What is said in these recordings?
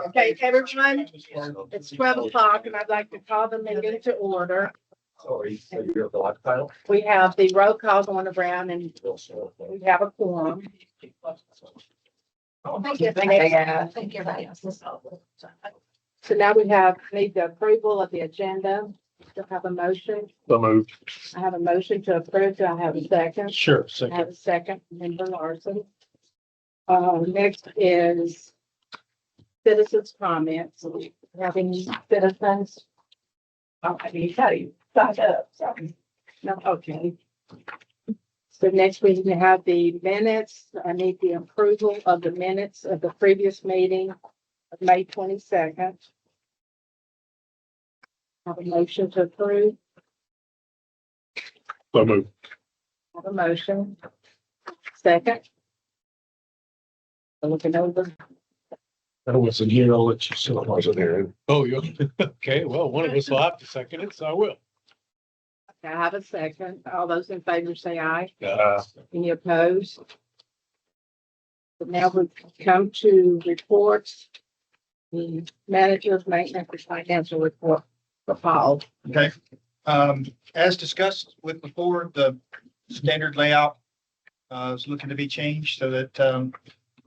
Okay, everyone, it's 12 o'clock and I'd like to call the meeting to order. Sorry, so you're the live title? We have the roll call going around and we have a quorum. Thank you. Thank you. So now we need the approval of the agenda. To have a motion. So moved. I have a motion to approve. Do I have a second? Sure. I have a second, Member Larson. Next is citizens' comments. Having citizens. I need to tell you, back up, sorry. No, okay. So next we have the minutes. I need the approval of the minutes of the previous meeting of May 22nd. Have a motion to approve. So moved. Have a motion. Second. Looking over. I wasn't here. I'll let you. So I wasn't here. Oh, you, okay, well, one of us will have to second it, so I will. I have a second. All those in favor say aye. Uh, Any opposed? But now we come to reports. The manager's maintenance and financial report for Paul. Okay, as discussed with before, the standard layout is looking to be changed so that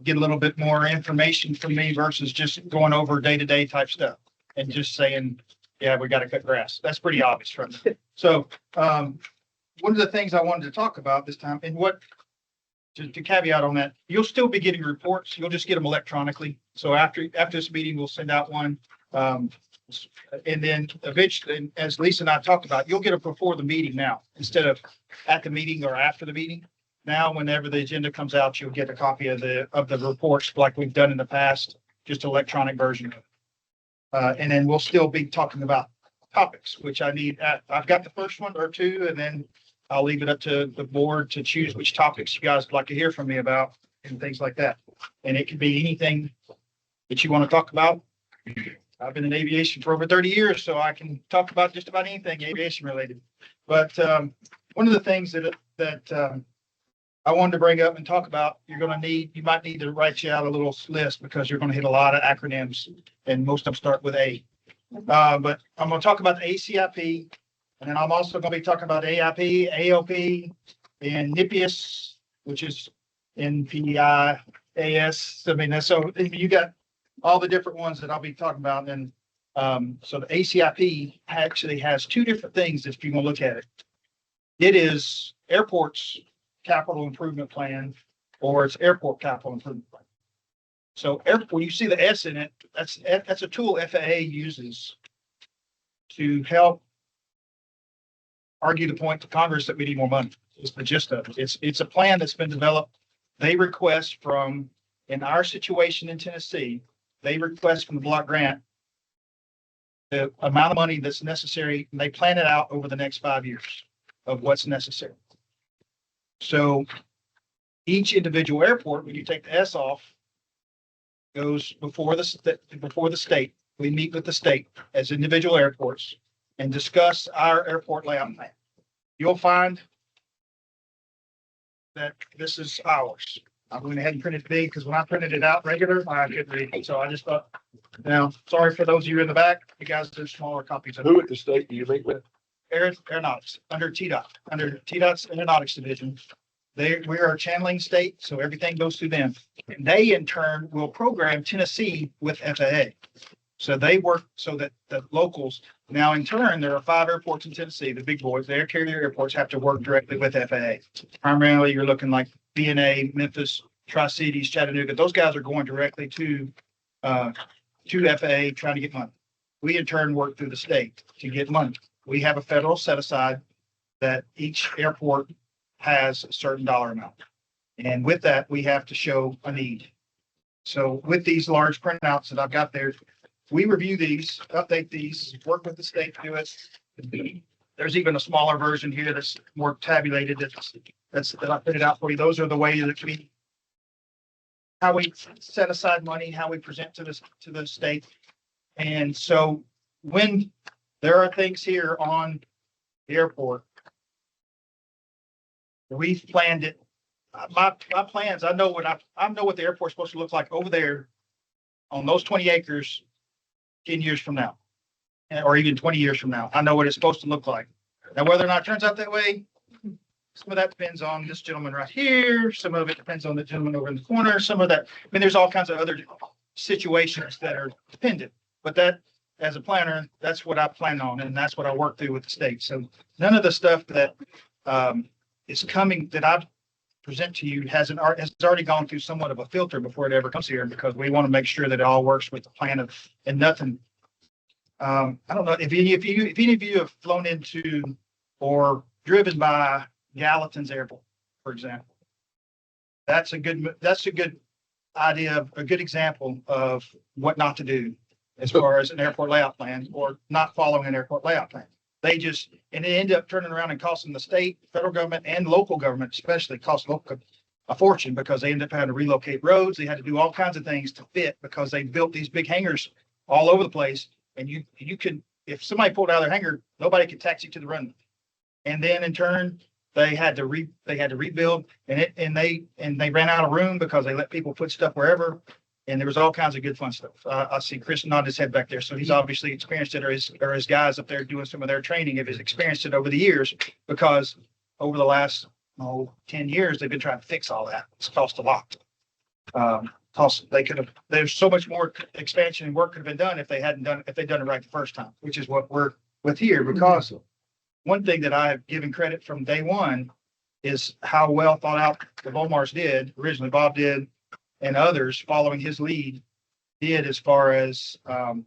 get a little bit more information from me versus just going over day-to-day type stuff and just saying, yeah, we got to cut grass. That's pretty obvious from it. So one of the things I wanted to talk about this time and to caveat on that, you'll still be getting reports. You'll just get them electronically. So after this meeting, we'll send out one. And then eventually, and as Lisa and I talked about, you'll get it before the meeting now, instead of at the meeting or after the meeting. Now, whenever the agenda comes out, you'll get a copy of the reports like we've done in the past, just electronic version of it. And then we'll still be talking about topics, which I need. I've got the first one or two, and then I'll leave it up to the board to choose which topics you guys would like to hear from me about and things like that. And it could be anything that you want to talk about. I've been in aviation for over 30 years, so I can talk about just about anything aviation related. But one of the things that I wanted to bring up and talk about, you might need to write you out a little list because you're going to hit a lot of acronyms and most of them start with A. But I'm going to talk about the ACIP, and then I'm also going to be talking about AIP, AOP, and NIPIAS, which is NPIAS. I mean, so you got all the different ones that I'll be talking about. And so the ACIP actually has two different things if you want to look at it. It is airports capital improvement plan, or it's airport capital improvement plan. So when you see the S in it, that's a tool FAA uses to help argue the point to Congress that we need more money. It's the gist of it. It's a plan that's been developed. They request from, in our situation in Tennessee, they request from the block grant the amount of money that's necessary, and they plan it out over the next 5 years of what's necessary. So each individual airport, when you take the S off, goes before the state. We meet with the state as individual airports and discuss our airport layout plan. You'll find that this is ours. I went ahead and printed it big because when I printed it out regular, I couldn't read. So I just thought, now, sorry for those of you in the back, you guys do smaller copies of it. who at the state do you meet with? Aeronautics, under TDOT's Aeronautics Division. We are a channeling state, so everything goes through them. And they in turn will program Tennessee with FAA. So they work so that the locals, now in turn, there are 5 airports in Tennessee, the big boys, the air carrier airports have to work directly with FAA. Primarily, you're looking like BNA, Memphis, Tri-Cities, Chattanooga. Those guys are going directly to FAA trying to get money. We in turn work through the state to get money. We have a federal set aside that each airport has a certain dollar amount. And with that, we have to show a need. So with these large printouts that I've got there, we review these, update these, work with the state to do it. There's even a smaller version here that's more tabulated that I printed out for you. Those are the ways that how we set aside money, how we present to the state. And so when there are things here on the airport, we've planned it. My plans, I know what the airport's supposed to look like over there on those 20 acres 10 years from now, or even 20 years from now. I know what it's supposed to look like. Now, whether or not it turns out that way, some of that depends on this gentleman right here. Some of it depends on the gentleman over in the corner. Some of that, I mean, there's all kinds of other situations that are dependent. But that, as a planner, that's what I plan on, and that's what I work through with the state. So none of the stuff that is coming that I present to you has already gone through somewhat of a filter before it ever comes here, because we want to make sure that it all works with the plan of, and nothing. I don't know if any of you have flown into or driven by Gallatin's Airport, for example. That's a good idea, a good example of what not to do as far as an airport layout plan, or not following an airport layout plan. And it ended up turning around and costing the state, federal government, and local government, especially cost local a fortune, because they ended up having to relocate roads. They had to do all kinds of things to fit, because they built these big hangars all over the place. And you could, if somebody pulled out of their hangar, nobody could taxi to the runway. And then in turn, they had to rebuild, and they ran out of room because they let people put stuff wherever. And there was all kinds of good fun stuff. I see Chris nod his head back there. So he's obviously experienced it, or his guys up there doing some of their training have experienced it over the years, because over the last 10 years, they've been trying to fix all that. It's cost a lot. There's so much more expansion and work could have been done if they'd done it right the first time, which is what we're with here. Because one thing that I have given credit from day one is how well thought out the Volmars did, originally Bob did, and others following his lead did, as far as the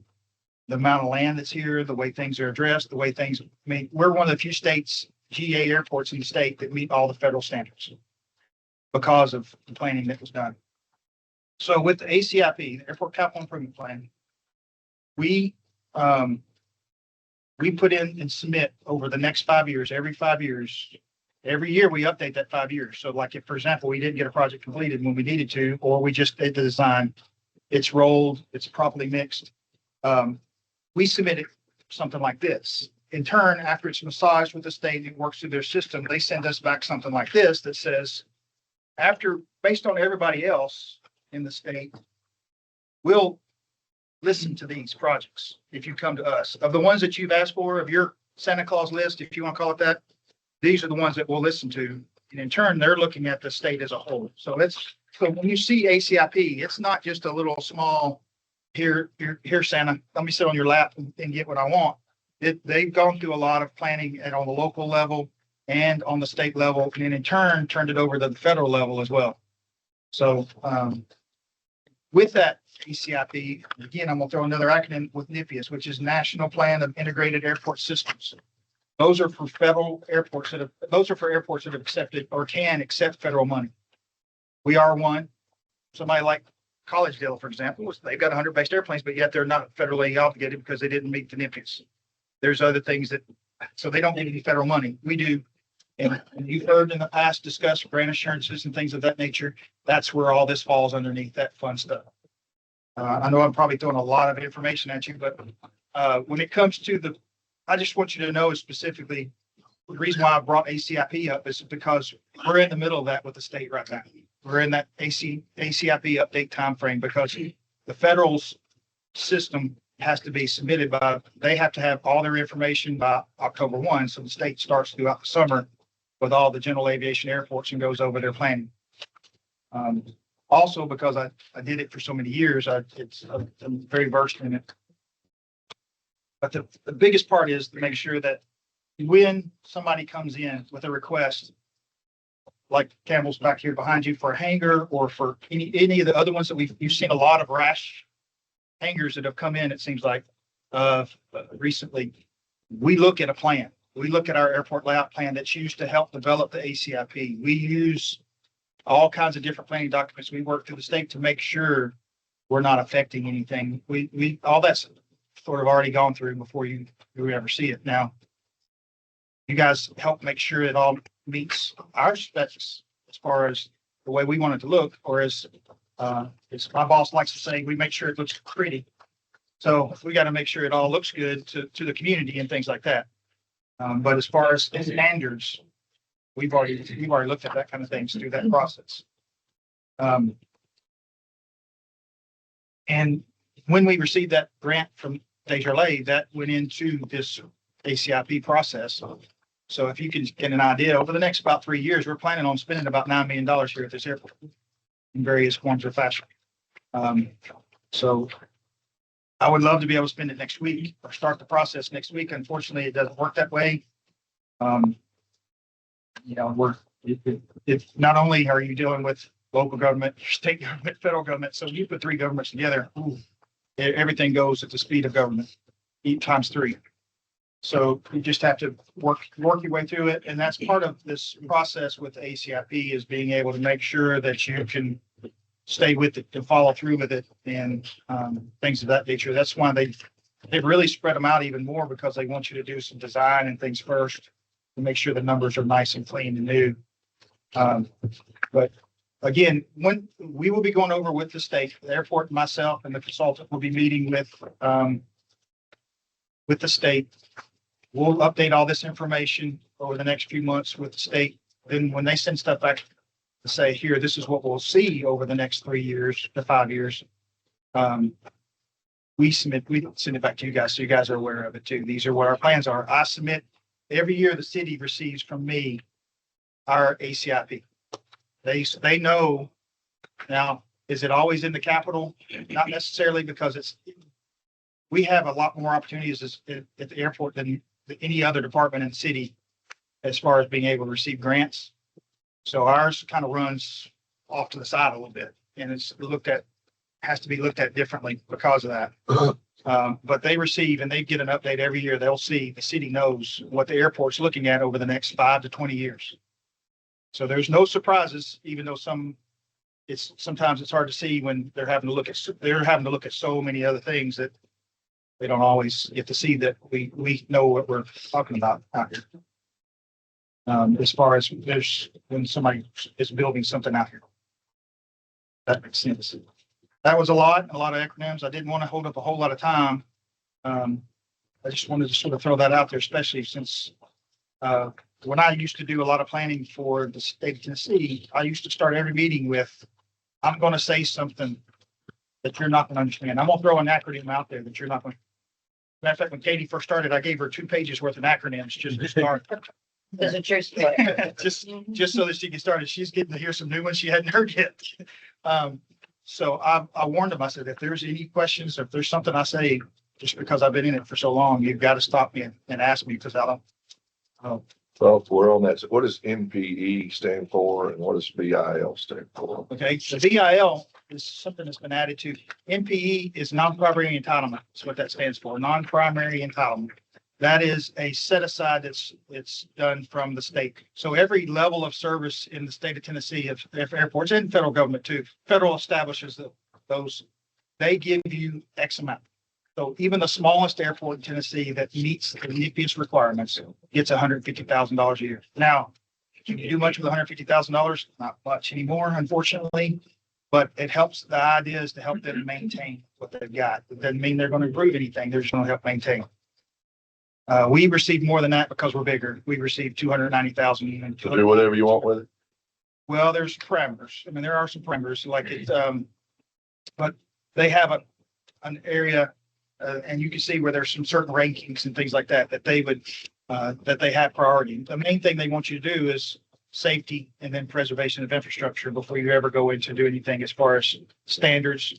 amount of land that's here, the way things are addressed, the way things, I mean, we're one of the few states, GA airports in the state, that meet all the federal standards because of the planning that was done. So with the ACIP, the Airport Capital Improvement Plan, we put in and submit over the next 5 years, every 5 years. Every year we update that 5 years. So like if, for example, we didn't get a project completed when we needed to, or we just did the design, it's rolled, it's properly mixed. We submitted something like this. In turn, after it's massaged with the state, it works through their system, they send us back something like this that says, based on everybody else in the state, we'll listen to these projects if you come to us. Of the ones that you've asked for, of your Santa Claus list, if you want to call it that, these are the ones that we'll listen to. And in turn, they're looking at the state as a whole. So when you see ACIP, it's not just a little small, here, Santa, let me sit on your lap and get what I want. They've gone through a lot of planning on the local level and on the state level, and in turn, turned it over to the federal level as well. So with that ACIP, again, I'm going to throw another acronym with NIPIAS, which is National Plan of Integrated Airport Systems. Those are for airports that have accepted or can accept federal money. We are one. Somebody like Collegedale, for example, they've got 100 based airplanes, but yet they're not federally obligated because they didn't meet the NIPIAS. There's other things so they don't need any federal money. We do. And you've heard in the past discuss grant assurances and things of that nature. That's where all this falls underneath that fun stuff. I know I'm probably throwing a lot of information at you, but when it comes to I just want you to know specifically, the reason why I brought ACIP up is because we're in the middle of that with the state right now. We're in that ACIP update timeframe, because the federal system has to be submitted they have to have all their information by October 1. So the state starts throughout the summer with all the general aviation airports and goes over their planning. Also, because I did it for so many years, I'm very versed in it. But the biggest part is to make sure that when somebody comes in with a request, like Campbell's back here behind you, for a hangar, or for any of the other ones that you've seen a lot of rash hangars that have come in, it seems like, recently, we look at a plan. We look at our airport layout plan that's used to help develop the ACIP. We use all kinds of different planning documents. We work through the state to make sure we're not affecting anything. All that's sort of already gone through before you ever see it. Now, you guys help make sure it all meets our specs as far as the way we want it to look, or as my boss likes to say, we make sure it looks pretty. So we got to make sure it all looks good to the community and things like that. But as far as standards, we've already looked at that kind of things through that process. And when we received that grant from Desjardins, that went into this ACIP process. So if you can get an idea, over the next about 3 years, we're planning on spending about $9 million here at this airport in various forms or fashion. So I would love to be able to spend it next week or start the process next week. Unfortunately, it doesn't work that way. You know, if not only are you dealing with local government, state government, federal government, so you put three governments together, everything goes at the speed of government, 8 times 3. So you just have to work your way through it. And that's part of this process with ACIP, is being able to make sure that you can stay with it and follow through with it and things of that nature. That's why they've really spread them out even more, because they want you to do some design and things first to make sure the numbers are nice and clean and new. But again, when we will be going over with the state, the airport, myself and the consultant will be meeting with the state. We'll update all this information over the next few months with the state. Then when they send stuff back to say, here, this is what we'll see over the next 3 years to 5 years, we send it back to you guys, so you guys are aware of it too. These are what our plans are. I submit every year. The city receives from me our ACIP. They know. Now, is it always in the capital? Not necessarily, because we have a lot more opportunities at the airport than any other department in the city as far as being able to receive grants. So ours kind of runs off to the side a little bit, and has to be looked at differently because of that. But they receive and they get an update every year. They'll see, the city knows what the airport's looking at over the next 5 to 20 years. So there's no surprises, even though sometimes it's hard to see when they're having to look at so many other things that they don't always get to see, that we know what we're talking about out here. As far as when somebody is building something out here. That makes sense. That was a lot of acronyms. I didn't want to hold up a whole lot of time. I just wanted to sort of throw that out there, especially since when I used to do a lot of planning for the state of Tennessee, I used to start every meeting with, I'm going to say something that you're not going to understand. I'm going to throw an acronym out there that you're not going to. Matter of fact, when Katie first started, I gave her 2 pages worth of acronyms just to start. There's a true story. just so that she can start. She's getting to hear some new ones she hadn't heard yet. So I warned them. I said, if there's any questions, or if there's something I say, just because I've been in it for so long, you've got to stop me and ask me, because I don't. Well, we're on that. So what does NPE stand for, and what does VIL stand for? Okay, so VIL is something that's been added to. NPE is non-primary entitlement. That's what that stands for, non-primary entitlement. That is a set aside it's done from the state. So every level of service in the state of Tennessee, if airports and federal government too, federal establishes those, they give you X amount. So even the smallest airport in Tennessee that meets the NIPIS requirements gets $150,000 a year. Now, can you do much with $150,000? Not much anymore, unfortunately, but it helps. The idea is to help them maintain what they've got. It doesn't mean they're going to improve anything. They're just going to help maintain. We receive more than that because we're bigger. We receive 290,000. Do whatever you want with it. Well, there's parameters. I mean, there are some parameters like it, but they have an area, and you can see where there's some certain rankings and things like that that they have priority. The main thing they want you to do is safety and then preservation of infrastructure before you ever go into do anything as far as standards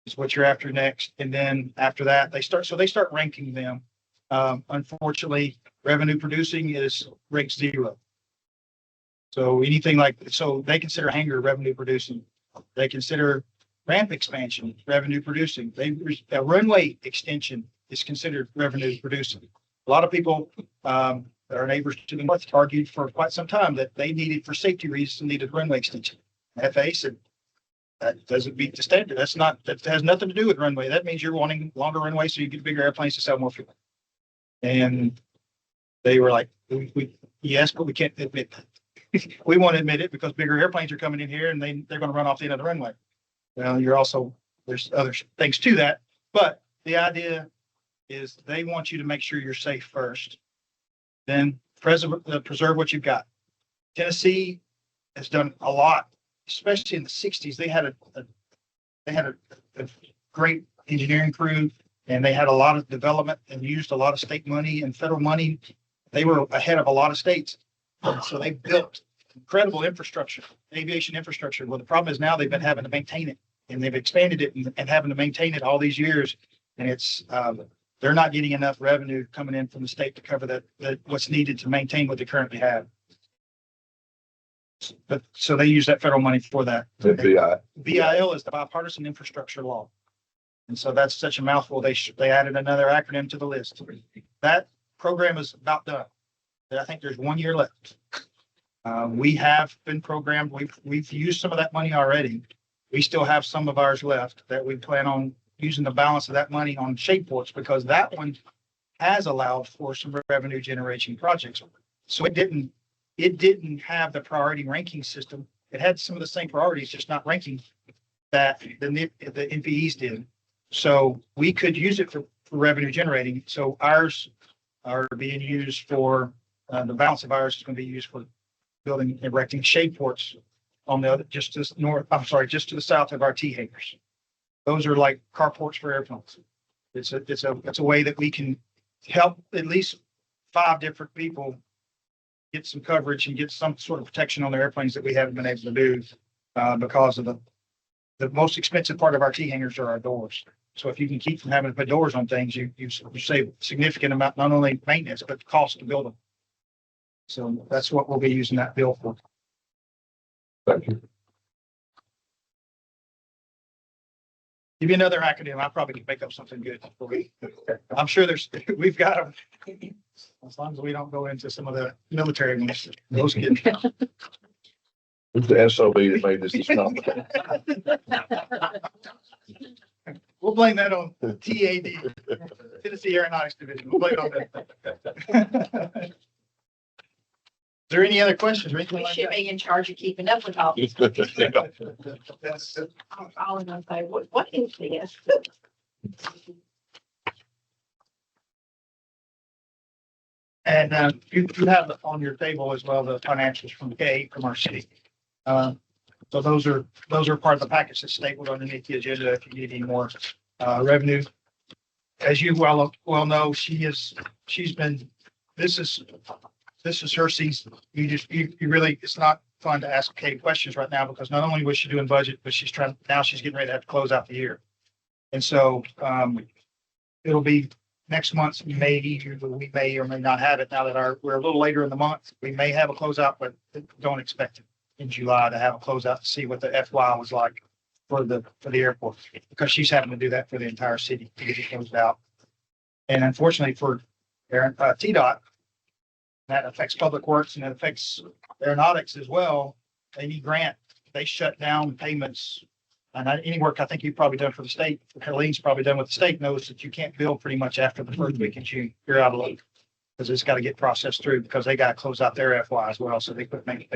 is what you're after next. And then after that, they start ranking them. Unfortunately, revenue producing is ranked 0. So anything so they consider hangar revenue producing. They consider ramp expansion revenue producing. A runway extension is considered revenue producing. A lot of people, our neighbors to the north, argued for quite some time that they needed, for safety reasons, needed runway extension. FAA said that doesn't meet the standard. That has nothing to do with runway. That means you're wanting longer runway so you get bigger airplanes to sell more fuel. And they were like, yes, but we can't admit that. We won't admit it because bigger airplanes are coming in here and they're going to run off the end of the runway. Well, there's other things to that, but the idea is they want you to make sure you're safe first, then preserve what you've got. Tennessee has done a lot, especially in the 60s. They had a great engineering crew, and they had a lot of development and used a lot of state money and federal money. They were ahead of a lot of states. So they built incredible infrastructure, aviation infrastructure. Well, the problem is now they've been having to maintain it, and they've expanded it and having to maintain it all these years. And it's, they're not getting enough revenue coming in from the state to cover that what's needed to maintain what they currently have. But so they use that federal money for that. NPI. BIL is the bipartisan infrastructure law. And so that's such a mouthful. They added another acronym to the list. That program is about done. I think there's 1 year left. We have been programmed. We've used some of that money already. We still have some of ours left that we plan on using the balance of that money on shape ports, because that one has allowed for some revenue generation projects. So it didn't have the priority ranking system. It had some of the same priorities, just not ranking that the NPEs did. So we could use it for revenue generating. So ours are being used for, the balance of ours is going to be used for building, erecting shade ports on the other, just to the south of our T hangars. Those are like carports for airplanes. It's a way that we can help at least 5 different people get some coverage and get some sort of protection on their airplanes that we haven't been able to do, because of the most expensive part of our T hangars are our doors. So if you can keep from having to put doors on things, you save significant amount, not only maintenance, but cost to build them. So that's what we'll be using that bill for. Thank you. Give you another acronym. I probably could make up something good for you. I'm sure we've got them. As long as we don't go into some of the military ones, those kids. Who's the SOB that made this complicated? We'll blame that on TAD, Tennessee Aeronautics Division. We'll blame it on that. Is there any other questions or anything We like should that? be in charge of keeping up with all this. That's- I'm calling and say, what is this? And you have on your table as well the financials from K from our city. So those are part of the package that's stapled underneath the agenda if you need any more revenue. As you well know, she's been, this is her season. You really, it's not fun to ask Kay questions right now, because not only was she doing budget, but she's getting ready to have to close out the year. And so it'll be next month, we may or may not have it now that we're a little later in the month. We may have a closeout, but don't expect it in July to have a closeout to see what the FY was like for the airport, because she's having to do that for the entire city to get it closed out. And unfortunately for TDOT, that affects public works and it affects aeronautics as well. They need grant. They shut down payments. And any work I think you've probably done for the state, Helene's probably done with the state, knows that you can't bill pretty much after the first week in June. You're out of luck, because it's got to get processed through, because they got to close out their FY as well. So they put bank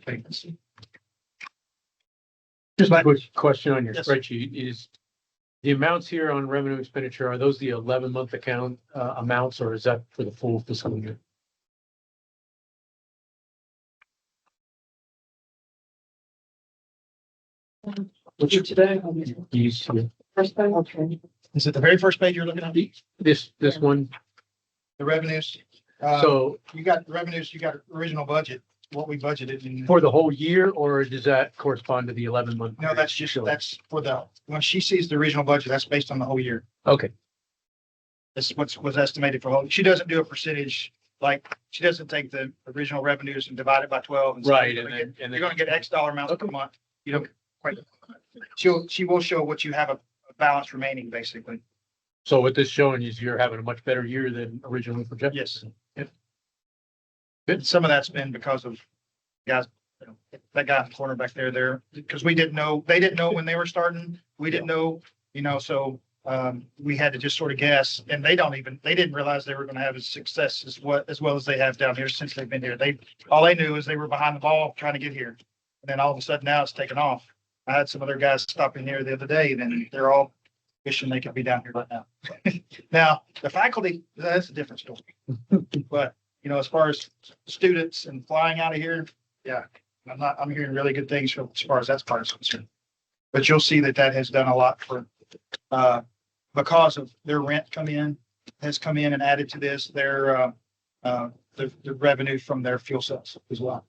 payments. Just a quick question on your Yes. spreadsheet is the amounts here on revenue expenditure, are those the 11-month account amounts, or is that for the full fiscal year? What's your today? These here. First time, okay. Is it the very first page you're looking at? This one. The revenues? So You got the revenues, you got original budget, what we budgeted. And for the whole year, or does that correspond to the 11-month? no, that's for when she sees the original budget, that's based on the whole year. Okay. That's what was estimated for whole. She doesn't do a percentage, like, she doesn't take the original revenues and divide it by 12. And say, Right, you're and gonna then- get- and then- You're gonna get X dollar amounts per Okay. month. You don't quite. She will show what you have a balance remaining, basically. So what this showing is you're having a much better year than originally projected. Yes. Yep. And some of that's been because of guys, that guy in the corner back there, because they didn't know when they were starting. We didn't know, so we had to just sort of guess, and they didn't realize they were going to have a success as well as they have down here since they've been here. All they knew is they were behind the ball trying to get here. And then all of a sudden now it's taken off. I had some other guys stop in here the other day, and then they're all wishing they could be down here right now. Now, the faculty, that's a different story. But, as far as students and flying out of here, yeah, I'm hearing really good things as far as that part is concerned. But you'll see that has done a lot for because of their rent has come in and added to this, the revenue from their fuel cells as well.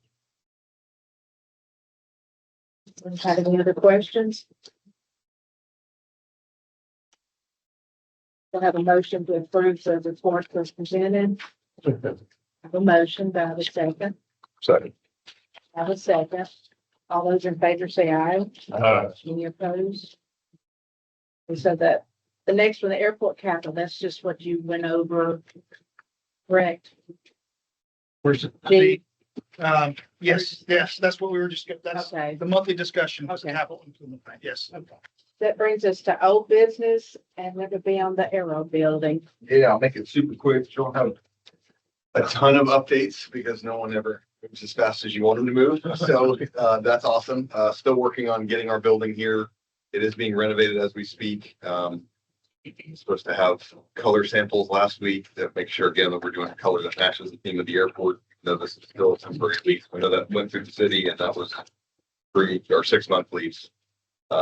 Have any other questions? We'll have a motion to approve the report as presented. Have a motion, do I have a second? Second. Have a second. All those in favor say aye. Any opposed? And so that, the next one, the airport capital, that's just what you went over, correct? Where's it? G, Yes, that's what we were just, that's okay. the monthly discussion, was Okay. capital improvement plan, yes. That brings us to old business, and that would be on the Aero building. Yeah, I'll make it super quick. You don't have a ton of updates because no one ever moves as fast as you want them to move. So that's awesome. Still working on getting our building here. It is being renovated as we speak. Supposed to have color samples last week to make sure again that we're doing a color that matches the theme of the airport. No, this is still a temporary lease. We know that went through the city and that was 3 or 6 month lease.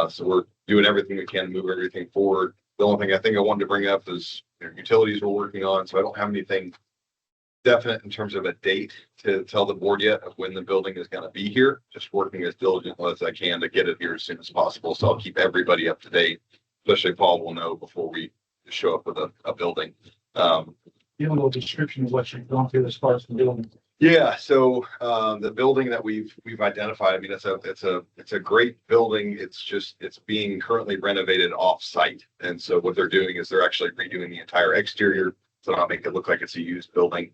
So we're doing everything we can to move everything forward. The only thing I think I wanted to bring up is utilities we're working on. So I don't have anything definite in terms of a date to tell the board yet of when the building is going to be here. Just working as diligently as I can to get it here as soon as possible. So I'll keep everybody up to date. Especially Paul will know before we show up with a building. Give a little description of what you've gone through as far as the building. Yeah, so the building that we've identified, I mean, it's a great building. It's being currently renovated off-site. And so what they're doing is they're actually redoing the entire exterior to not make it look like it's a used building.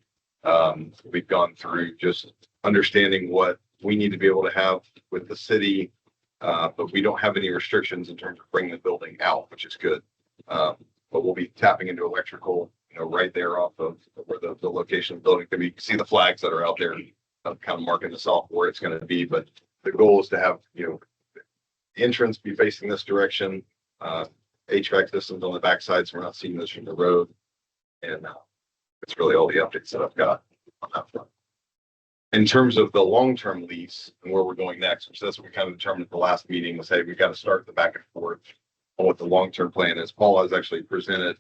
We've gone through just understanding what we need to be able to have with the city, but we don't have any restrictions in terms of bringing the building out, which is good. But we'll be tapping into electrical, right there off of where the location of the building can be. You can see the flags that are out there, kind of marking this off where it's going to be. But the goal is to have, the entrance be facing this direction, HVAC systems on the backside, so we're not seeing this from the road. And it's really all the updates that I've got on that front. In terms of the long-term lease and where we're going next, which that's what we kind of determined at the last meeting, was, hey, we've got to start the back and forth on what the long-term plan is. Paul has actually presented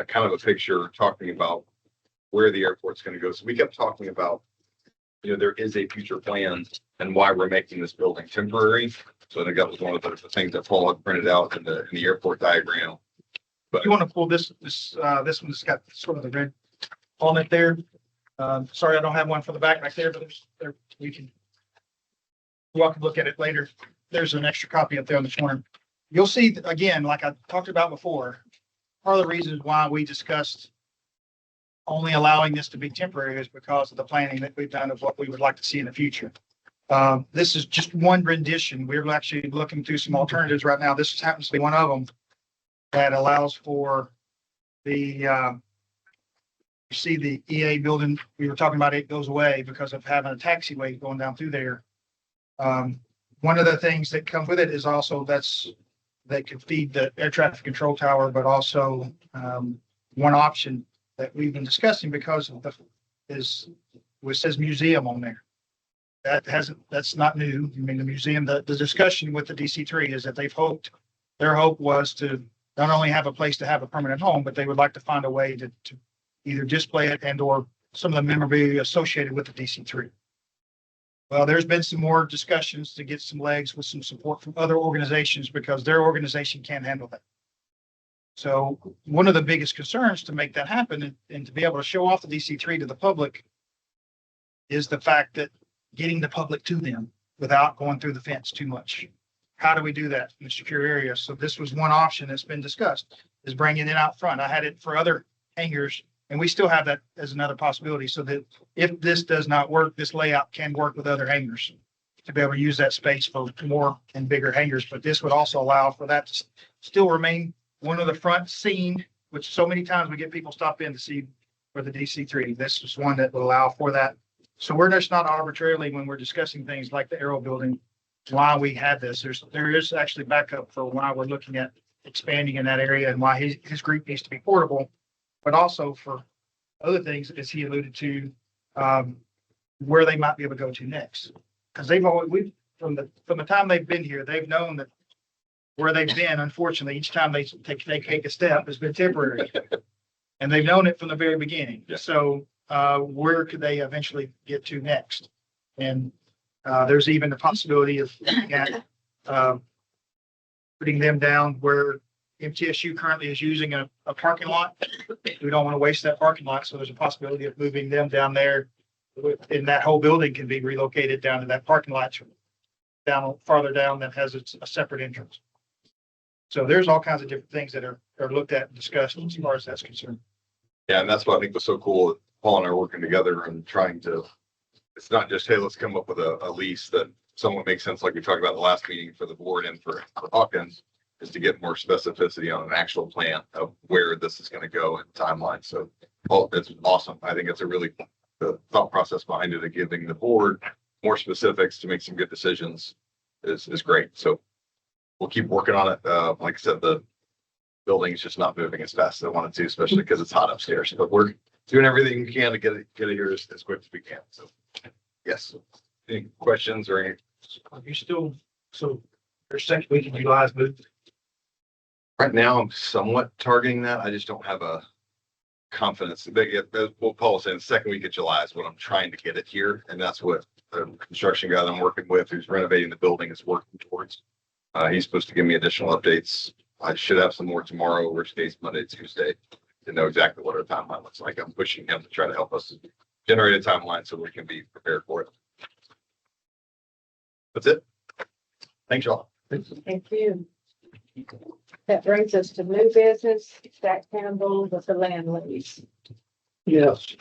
kind of a picture talking about where the airport's going to go. So we kept talking about, there is a future plan and why we're making this building temporary. So I think that was one of the things that Paul had printed out in the airport diagram. But you want to pull this one's got sort of the red on it there. Sorry, I don't have one for the back right there, but you all can look at it later. There's an extra copy up there on the corner. You'll see, again, like I talked about before, part of the reasons why we discussed only allowing this to be temporary is because of the planning that we've done of what we would like to see in the future. This is just one rendition. We're actually looking through some alternatives right now. This happens to be one of them that allows for the, you see the EA building, we were talking about, it goes away because of having a taxiway going down through there. One of the things that come with it is also that could feed the air traffic control tower, but also one option that we've been discussing because of it says museum on there. That's not new. I mean, the museum, the discussion with the DC3 is that their hope was to not only have a place to have a permanent home, but they would like to find a way to either display it and or some of the memorabilia associated with the DC3. Well, there's been some more discussions to get some legs with some support from other organizations because their organization can't handle that. So one of the biggest concerns to make that happen and to be able to show off the DC3 to the public is the fact that getting the public to them without going through the fence too much. How do we do that in a secure area? So this was one option that's been discussed, is bringing it out front. I had it for other hangars, and we still have that as another possibility, so that if this does not work, this layout can work with other hangars to be able to use that space for more and bigger hangars. But this would also allow for that to still remain one of the front scene, which so many times we get people stop in to see for the DC3. This is one that would allow for that. So we're just not arbitrarily, when we're discussing things like the Aero building, why we have this. There is actually backup for why we're looking at expanding in that area and why his group needs to be portable, but also for other things, as he alluded to, where they might be able to go to next. Because from the time they've been here, they've known that where they've been, unfortunately, each time they take a step has been temporary. And they've known it from the very beginning. Yeah. So, where could they eventually get to next? And, there's even the possibility of looking at, putting them down where MTSU currently is using a parking lot. We don't want to waste that parking lot, so there's a possibility of moving them down there. And that whole building can be relocated down to that parking lot down farther down that has a separate entrance. So there's all kinds of different things that are looked at and discussed as far as that's concerned. Yeah, and that's what I think was so cool. That Paul and I are working together and trying to, it's not just, hey, let's come up with a lease that somewhat makes sense, like we talked about in the last meeting for the board and for Hawkins, is to get more specificity on an actual plan of where this is going to go and timeline. So, well, it's awesome. I think it's a really, the thought process behind it of giving the board more specifics to make some good decisions is great. So we'll keep working on it. Like I said, the building is just not moving as fast as I wanted to, especially because it's hot upstairs. But we're doing everything we can to get it here as quick as we can. So, yes. Any questions or any? Are you still, so your second week in July is moved? Right now, I'm somewhat targeting that. I just don't have a confidence. What Paul was saying, the second week of July is what I'm trying to get it here. And that's what the construction guy that I'm working with, who's renovating the building, is working towards. He's supposed to give me additional updates. I should have some more tomorrow, worst case Monday, Tuesday, to know exactly what our timeline looks like. I'm pushing him to try to help us generate a timeline so we can be prepared for it. That's it. Thanks, y'all. Thank you. That brings us to new business, Zach Campbell with the land lease. Yes.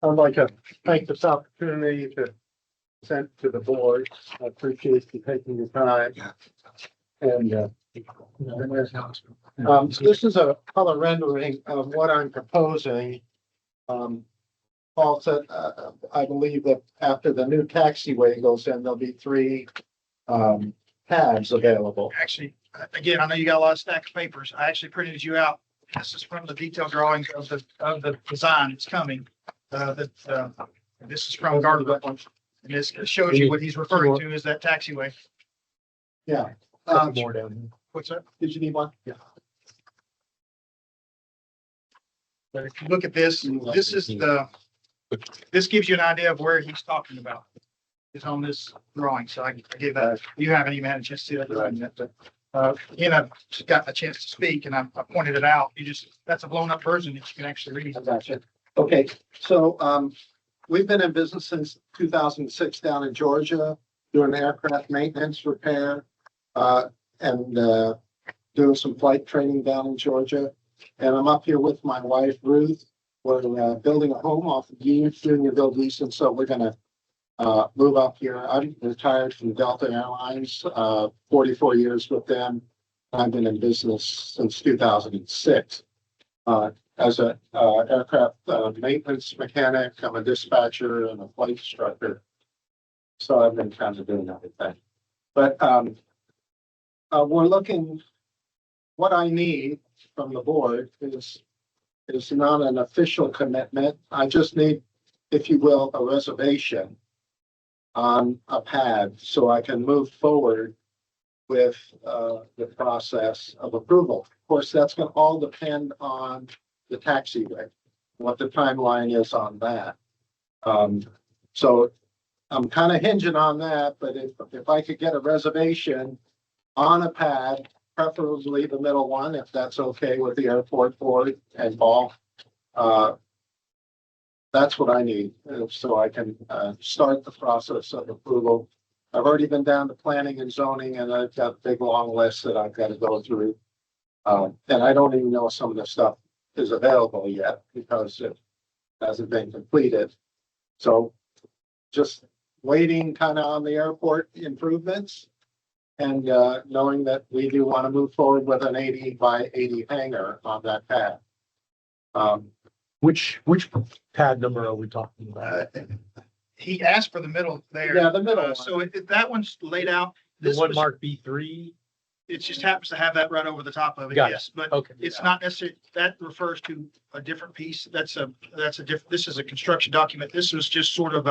I'd like to take this opportunity to send to the board. I appreciate you taking your time. And this is a color rendering of what I'm proposing. Paul said, I believe that after the new taxiway goes in, there'll be 3 pads available. Actually, again, I know you got a lot of stack of papers. I actually printed you out. This is from the detailed drawings of the design. It's coming. This is from Gardner. And this shows you what he's referring to as that taxiway. Yeah. More down here. What's that? Did you need one? Yeah. But if you look at this, this gives you an idea of where he's talking about. It's on this drawing, so I gave that. You haven't even had a chance to see that drawing yet, but I've got a chance to speak and I pointed it out. That's a blown up version that you can actually read. I gotcha. Okay, so we've been in business since 2006 down in Georgia, doing aircraft maintenance, repair, and doing some flight training down in Georgia. And I'm up here with my wife, Ruth. We're building a home off of Unionville lease, and so we're gonna move up here. I'm retired from Delta Airlines, 44 years with them. I've been in business since 2006. As a aircraft maintenance mechanic, I'm a dispatcher and a flight instructor. So I've been kind of doing everything. But we're looking, what I need from the board is not an official commitment. I just need, if you will, a reservation on a pad so I can move forward with the process of approval. Of course, that's going to all depend on the taxiway, what the timeline is on that. So I'm kind of hinging on that, but if I could get a reservation on a pad, preferably the middle one, if that's okay with the airport board and Paul, that's what I need, so I can start the process of approval. I've already been down to planning and zoning, and I've got a big long list that I've got to go through. And I don't even know some of the stuff is available yet because it hasn't been completed. So just waiting kind of on the airport improvements and knowing that we do want to move forward with an 80 by 80 hangar on that pad. Which pad number are we talking about? He asked for the middle there. Yeah, the middle one. So that one's laid out. The This one was- marked B3? It just happens to have that right over the top of it, Got it. yes, but Okay. it's not necessarily, that refers to a different piece. That's a different, this is a construction document. This was just sort of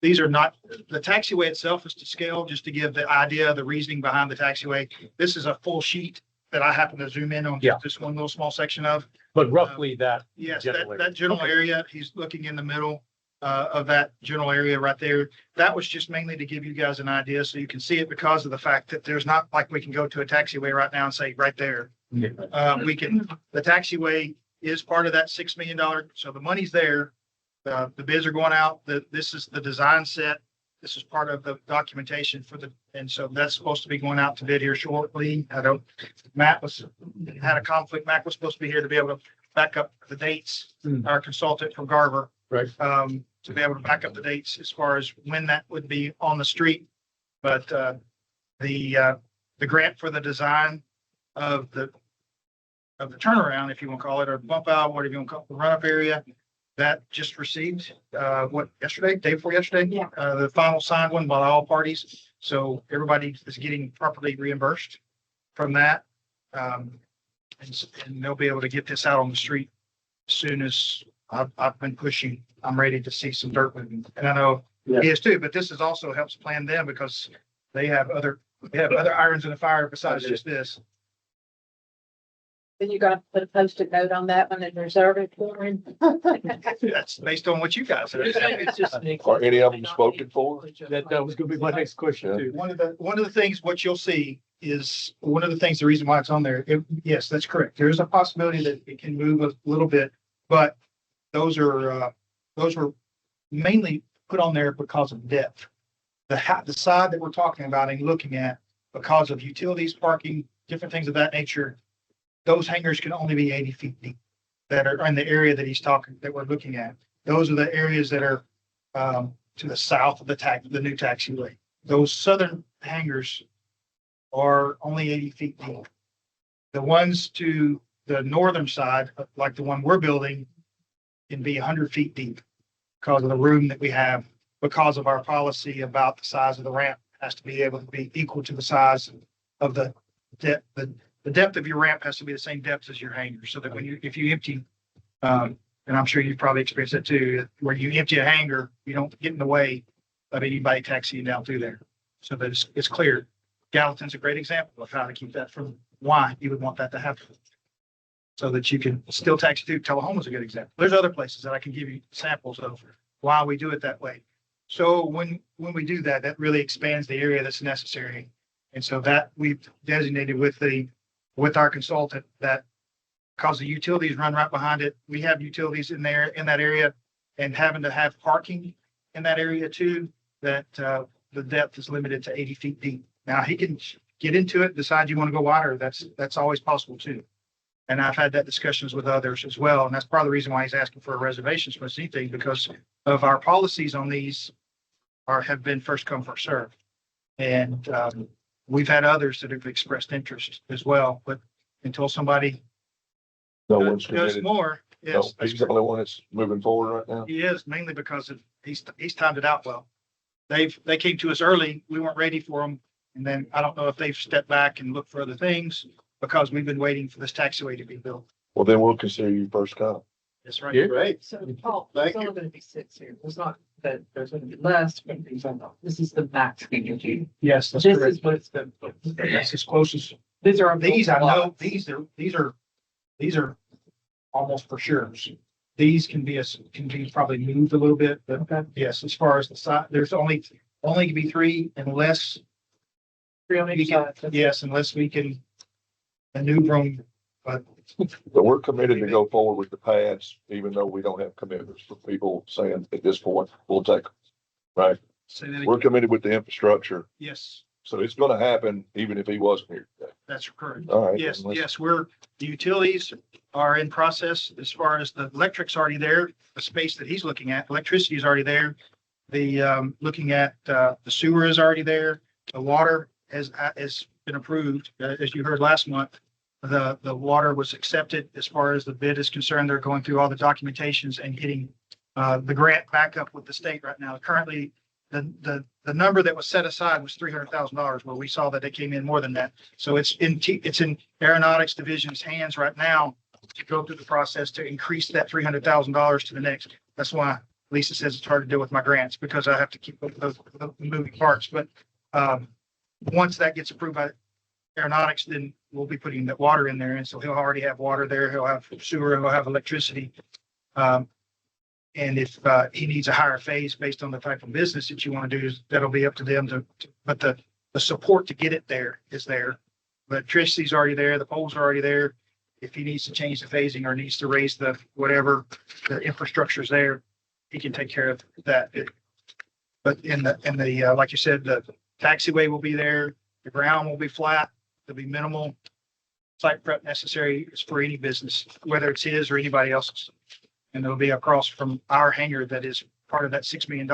these are not, the taxiway itself is to scale, just to give the idea, the reasoning behind the taxiway. This is a full sheet that I happen to zoom in on Yeah. just one little small section of. But roughly that, Yes, General that, area. that general area, he's looking in the middle of that general area right there. That was just mainly to give you guys an idea so you can see it because of the fact that there's not like we can go to a taxiway right now and say right there. We can, the taxiway is part of that $6 million. So the money's there. The bids are going out. This is the design set. This is part of the documentation for the, and so that's supposed to be going out to bid here shortly. I don't, Matt had a conflict. Matt was supposed to be here to be able to back up the dates. Our consultant from Garver. right? To be able to back up the dates as far as when that would be on the street. But the grant for the design of the turnaround, if you want to call it, or bump out, whatever you want to call it, the run-up area, that just received, yesterday, day before yesterday? Yeah. The final signed one by all parties. So everybody is getting properly reimbursed from that. And they'll be able to get this out on the street as soon as I've been pushing. I'm ready to see some dirt moving. And I know he is too, but this is also helps plan them because they have other irons in the fire besides just this. Then you got to put a post-it note on that one and reserve it for him. That's based on what you guys have. It's just an Are any of them spoken for? That was gonna be my next question too. One of the things, what you'll see is one of the things, the reason why it's on there, yes, that's correct. There is a possibility that it can move a little bit, but those were mainly put on there because of depth. The side that we're talking about and looking at, because of utilities, parking, different things of that nature, those hangars can only be 80 feet deep that are in the area that we're looking at. Those are the areas that are to the south of the new taxiway. Those southern hangars are only 80 feet deep. The ones to the northern side, like the one we're building, can be 100 feet deep because of the room that we have, because of our policy about the size of the ramp has to be able to be equal to the size of the depth. The depth of your ramp has to be the same depth as your hangar, so that if you empty, and I'm sure you've probably experienced that too, where you empty a hangar, you don't get in the way of anybody taxiing down through there. So that it's clear. Gallatin's a great example of how to keep that from why you would want that to happen. So that you can still taxi through. Tullahoma's a good example. There's other places that I can give you samples of why we do it that way. So when we do that, that really expands the area that's necessary. And so that we've designated with our consultant that because the utilities run right behind it, we have utilities in there in that area and having to have parking in that area too, that the depth is limited to 80 feet deep. Now he can get into it, decide you want to go wider. That's always possible too. And I've had that discussions with others as well. And that's part of the reason why he's asking for a reservation for anything, because of our policies on these have been first come, first serve. And we've had others that have expressed interest as well, but until somebody No one's does committed. more, No, yes, he's the only one that's moving forward right now. he is mainly because of he's timed it out well. They came to us early. We weren't ready for them. And then I don't know if they've stepped back and looked for other things because we've been waiting for this taxiway to be built. Well, then we'll consider you first come. That's right. Yeah. Great. So Paul, Thank there's only going to be 6 here. It's not that there's going to be less, but this is the max we can do. Yes, that's This correct. is what it's been. That's as close as These are. these. I know these are almost for sure. These can be probably moved a little bit, but yes, as far as the side, there's only can be 3 unless Three on each side. yes, unless we can maneuver them. But But we're committed to go forward with the pads, even though we don't have commitments for people saying at this point, we'll take them. Right? say that We're again. committed with the infrastructure. Yes, So it's gonna happen even if he wasn't here today. that's correct. All right. Yes, then let's- yes, the utilities are in process as far as the electric's already there, the space that he's looking at, electricity is already there. Looking at, the sewer is already there. The water has been approved, as you heard last month. The water was accepted as far as the bid is concerned. They're going through all the documentations and getting, the grant back up with the state right now. Currently, the number that was set aside was $300,000, where we saw that they came in more than that. So it's in Aeronautics Division's hands right now to go through the process to increase that $300,000 to the next. That's why Lisa says it's hard to deal with my grants because I have to keep up with the moving parts, but, once that gets approved by aeronautics, then we'll be putting the water in there. And so he'll already have water there. He'll have sewer, he'll have electricity. And if, he needs a higher phase based on the type of business that you want to do, that'll be up to them but the support to get it there is there. The electricity's already there. The poles are already there. If he needs to change the phasing or needs to raise the, whatever, the infrastructure's there, he can take care of that. But in the, like you said, the taxiway will be there. The ground will be flat. There'll be minimal site prep necessary for any business, whether it's his or anybody else's. And it'll be across from our hangar that is part of that $6 million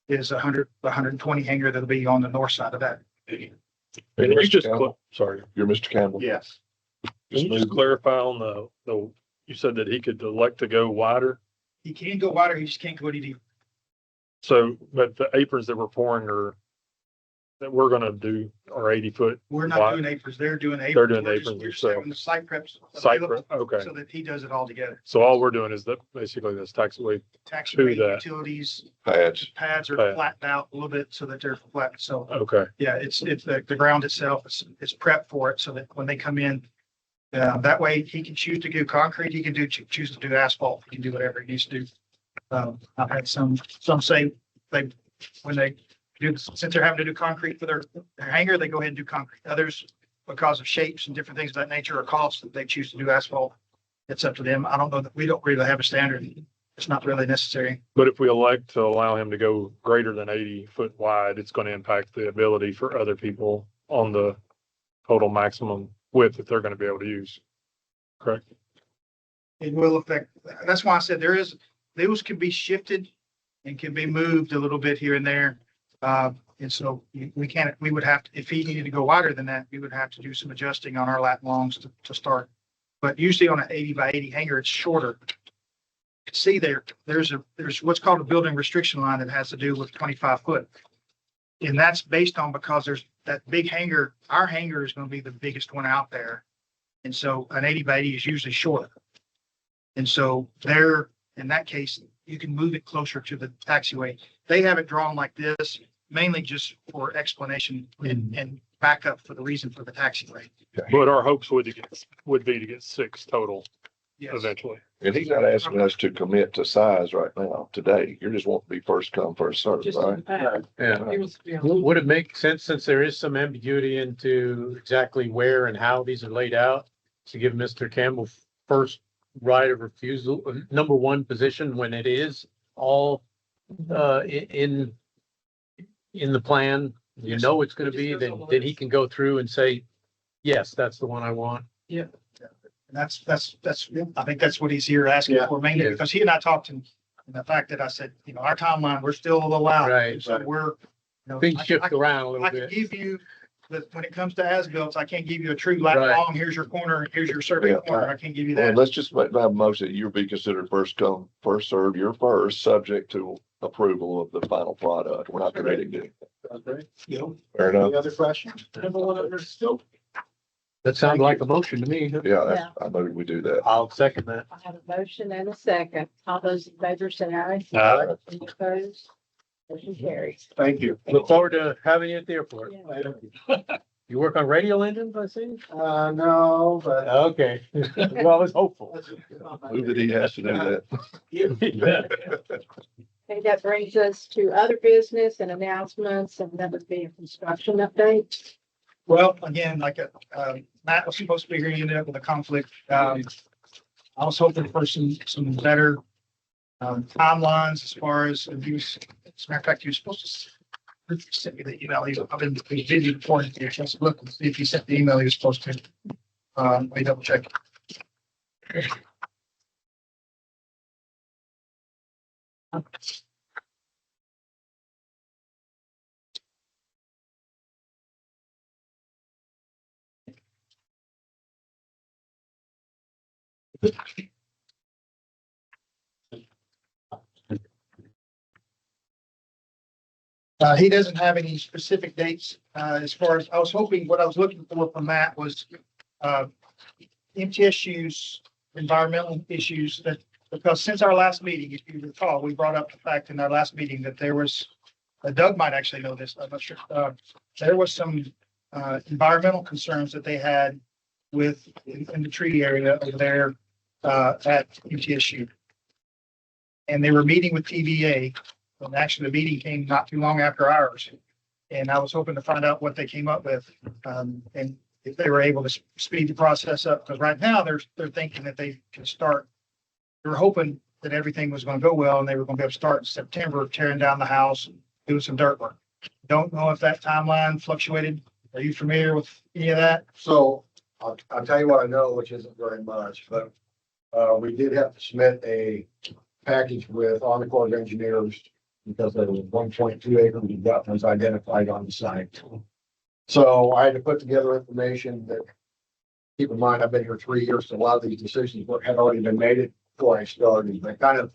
is 120 hangar that'll be on the north side of that. Can you just, Sorry, you're Mr. Campbell. Yes. can you just clarify on you said that he could elect to go wider? He can go wider, he just can't go any deeper. So, but the aprons that we're pouring that we're gonna do are 80 foot. We're not wide. doing aprons, they're doing aprons. They're doing We're just- aprons we're just themselves. having the site preps. Site available prep, okay. So that he does it all together. So all we're doing is basically this taxiway. Taxiway, that. utilities, Pads. pads are Pad. flattened out a little bit so that they're flat. So Okay, yeah, it's the ground itself is prepped for it so that when they come in, that way he can choose to do concrete, he can choose to do asphalt, he can do whatever he needs to do. I've had some say when they do, since they're having to do concrete for their hangar, they go ahead and do concrete. Others, because of shapes and different things of that nature or costs, they choose to do asphalt. It's up to them. I don't know that we don't really have a standard. It's not really necessary. but if we elect to allow him to go greater than 80 foot wide, it's gonna impact the ability for other people on the total maximum width that they're gonna be able to use. Correct? It will affect, that's why I said those can be shifted and can be moved a little bit here and there. And so we would have to, if he needed to go wider than that, we would have to do some adjusting on our lat longs to start. But usually on an 80 by 80 hangar, it's shorter. See there's what's called a building restriction line that has to do with 25 foot. And that's based on because there's that big hangar, our hangar is going to be the biggest one out there. And so an 80 by 80 is usually shorter. And so there, in that case, you can move it closer to the taxiway. They have it drawn like this, mainly just for explanation and backup for the reason for the taxiway. But our hopes would be to get 6 total Yes. eventually. And he's not asking us to commit to size right now, today. You're just wanting to be first come, first served, Just right? Yeah. It was, yeah. Would it make sense, since there is some ambiguity into exactly where and how these are laid out, to give Mr. Campbell first right of refusal, number one position when it is all in the plan? You know it's gonna be, then he can go through and say, yes, that's the one I want. And that's, I think that's what he's here asking Yeah. for mainly Yeah. because he and I talked and the fact that I said, our timeline, we're still a little out. Right. So we're, Things I shift around a little I can bit. give you, when it comes to as-built, I can't give you a true lat Right. long, here's your corner, here's your survey Yeah. corner. I can't give you Well, that. let's just make that motion that you'll be considered first come, first served. You're first, subject to approval of the final product. We're not committing to anything. Fair Any enough. other questions? That sounds like a motion to me. Yeah, I know we do that. I'll second that. I have a motion and a second. All those in favor say aye. Aye. Any opposed? Motion carries. Thank you. Look forward to having you at the airport. Yeah. You work on radial engines, I see? No, but. Okay. Well, I was hopeful. Move that he has to do that. Okay, that brings us to other business and announcements, and that would be a construction update. Well, again, like, Matt was supposed to be here, he ended up with a conflict. I was hoping for some better, timelines as far as, and he was, as a matter of fact, he was supposed to send me the email. I've been busy before, I get a chance to look and see if he sent the email he was supposed to. Let me double check. He doesn't have any specific dates, as far as, I was hoping, what I was looking for from Matt was, MTSU's environmental issues that because since our last meeting, if you recall, we brought up the fact in our last meeting that there was, Doug might actually know this, I'm not sure. There was some environmental concerns that they had with, in the tree area over there at UTSU. And they were meeting with TVA, and actually the meeting came not too long after ours. And I was hoping to find out what they came up with, and if they were able to speed the process up, because right now they're thinking that they can start. They were hoping that everything was going to go well and they were going to be able to start in September, tearing down the house, and doing some dirt work. Don't know if that timeline fluctuated. Are you familiar with any of that? So I'll tell you what I know, which isn't very much, but we did have to submit a package with Army Corps of Engineers because there was 1.2 acres of wetlands identified on the site. So I had to put together information that, keep in mind, I've been here 3 years, so a lot of these decisions had already been made before I started. But kind of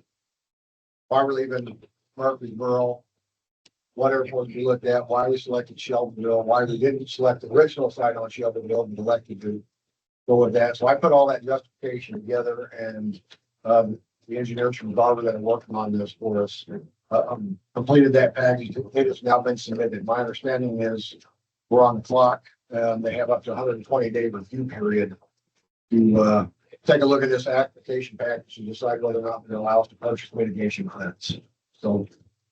why we're leaving Murfreesboro, what airport we looked at, why we selected Shelbyville, why we didn't select the original site on Shelbyville and elected to go with that. So I put all that justification together, and the engineers from Barber that are working on this for us completed that package. It has now been submitted. My understanding is we're on the clock. They have up to 120-day review period to take a look at this application package and decide whether or not it allows to purchase mitigation credits. So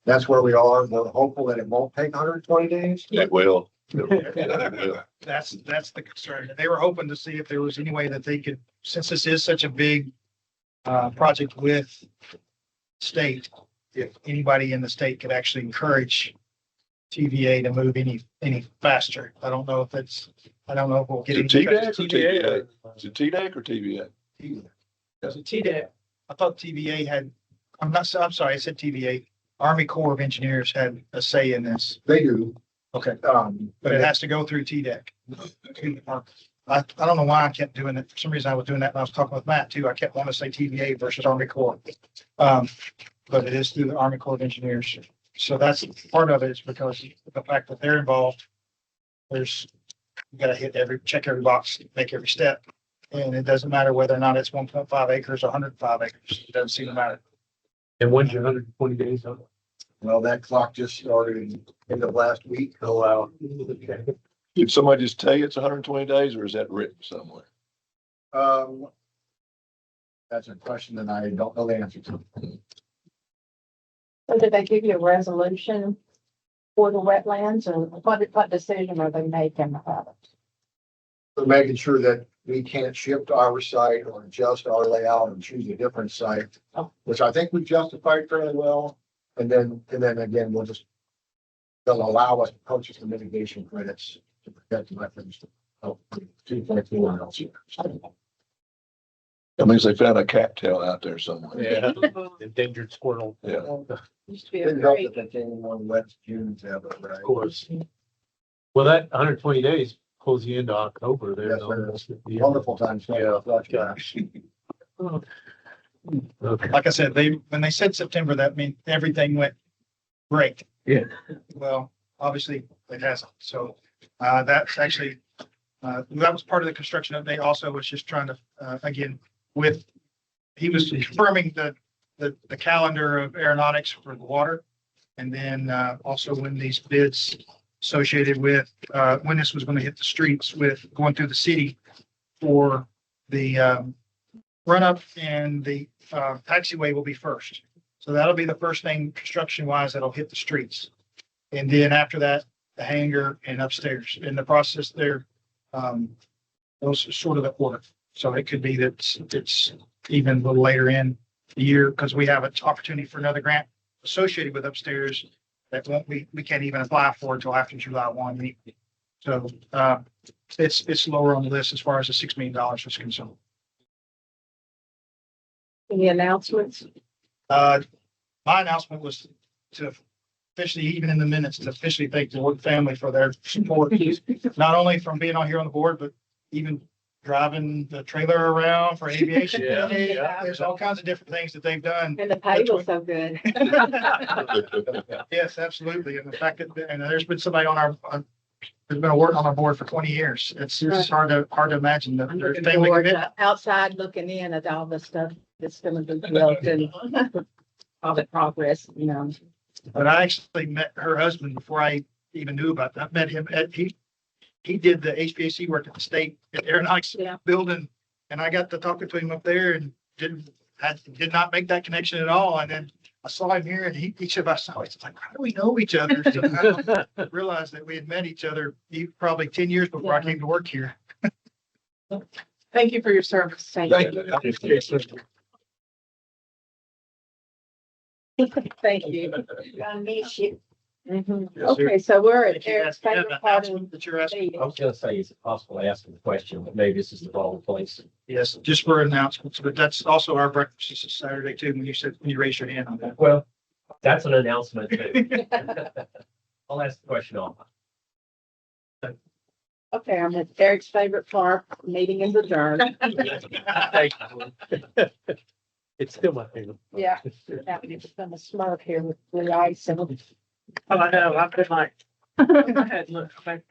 that's where we are. We're hopeful that it won't take 120 days. It will. That's the concern. They were hoping to see if there was any way that they could, since this is such a big project with state, if anybody in the state could actually encourage TVA to move any faster. I don't know if we'll get Is any. it TDEC or TVA? Is it TDEC or TVA? Does it TVA? I thought TVA had, I'm sorry, I said TVA. Army Corps of Engineers had a say in this. They do. Okay. But it has to go through TDEC. I don't know why I kept doing it. For some reason I was doing that when I was talking with Matt too. I kept wanting to say TVA versus Army Corps. But it is through the Army Corps of Engineers. So that's part of it, is because of the fact that they're involved. You gotta check every box, make every step. And it doesn't matter whether or not it's 1.5 acres or 105 acres. It doesn't seem to matter. And when's your 120 days up? Well, that clock just started in the last week. Oh, wow. Did somebody just tell you it's 120 days, or is that written somewhere? That's a question that I don't know the answer to. So did they give you a resolution for the wetlands, or what decision are they making about it? We're making sure that we can't shift our site or adjust our layout and choose a different site, Oh. which I think we've justified fairly well. And then again, they'll allow us to purchase the mitigation credits to protect the wetlands. Oh, 2.4 else. That means they found a cattail out there somewhere. Yeah, endangered squirrel. Yeah. Used to be a Didn't help great, that they came one wet June, right? Of course. Well, that 120 days pulls you into October there. Yes, though. sir. Yeah. Wonderful time. Yeah. Gosh. Okay. Like I said, when they said September, that meant everything went great. Yeah. Well, obviously it hasn't. So that's actually, that was part of the construction update also, was just trying to, again, he was confirming the calendar of aeronautics for the water. And then also when these bids associated with, when this was going to hit the streets with going through the city for the run up, and the taxiway will be first. So that'll be the first thing construction wise that'll hit the streets. And then after that, the hangar and upstairs. In the process there, those are sort of the order. So it could be that it's even a little later in the year, because we have an opportunity for another grant associated with upstairs that we can't even apply for until after July 1. So it's lower on the list as far as the $6 million is concerned. any announcements? My announcement was to officially, even in the minutes, to officially thank the Ward family for their support, not only from being on here on the board, but even driving the trailer around for aviation. Yeah, Day. yeah. There's all kinds of different things that they've done. And the pay was so good. Yes, absolutely. And the fact that, and there's been somebody on there's been a work on our board for 20 years. It's hard to imagine that I'm there's looking family forward commitment. to outside looking in at all the stuff it's gonna be built and all the progress, you know. But I actually met her husband before I even knew about that. I met him at, he did the HVAC work at the state aeronautics Yeah. building. And I got to talking to him up there and did not make that connection at all. And then I saw him here and he said, I saw, it's like, how do we know each other? So I realized that we had met each other probably 10 years before I came to work here. Thank you for your service. Thank Thank you. you. Thank you. Gonna miss you. Mhm. Yes, sir. Okay, so we're Did at you Eric's ask me an favorite part of announcement that you're asking? meeting. I was gonna say, is it possible to ask him the question, but maybe this is the wrong place. Yes, just for announcements, but that's also our breakfast this is Saturday too, when you raise your hand on that. Well, that's an announcement too. I'll ask the question off. Okay, I'm at Eric's favorite part, meeting is adjourned. Thank you. It's still my favorite. Yeah. Now we just gonna smurf here with the ice and. Oh, I know, I've been like, I had looked back